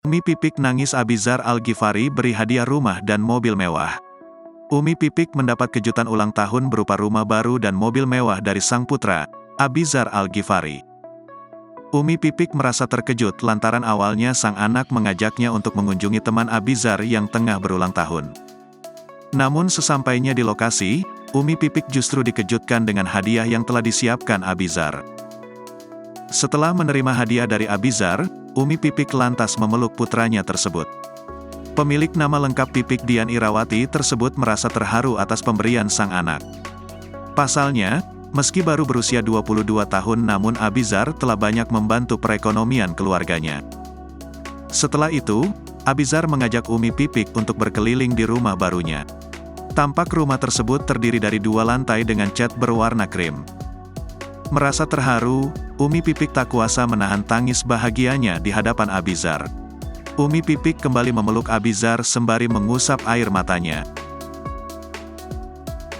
Umi Pipik nangis Abizar Al-Ghifari beri hadiah rumah dan mobil mewah. Umi Pipik mendapat kejutan ulang tahun berupa rumah baru dan mobil mewah dari sang putra, Abizar Al-Ghifari. Umi Pipik merasa terkejut lantaran awalnya sang anak mengajaknya untuk mengunjungi teman Abizar yang tengah berulang tahun. Namun sesampainya di lokasi, Umi Pipik justru dikejutkan dengan hadiah yang telah disiapkan Abizar. Setelah menerima hadiah dari Abizar, Umi Pipik lantas memeluk putranya tersebut. Pemilik nama lengkap Pipik Dian Irawati tersebut merasa terharu atas pemberian sang anak. Pasalnya, meski baru berusia 22 tahun namun Abizar telah banyak membantu perekonomian keluarganya. Setelah itu, Abizar mengajak Umi Pipik untuk berkeliling di rumah barunya. Tampak rumah tersebut terdiri dari 2 lantai dengan cat berwarna krim. Merasa terharu, Umi Pipik tak kuasa menahan tangis bahagianya di hadapan Abizar. Umi Pipik kembali memeluk Abizar sembari mengusap air matanya.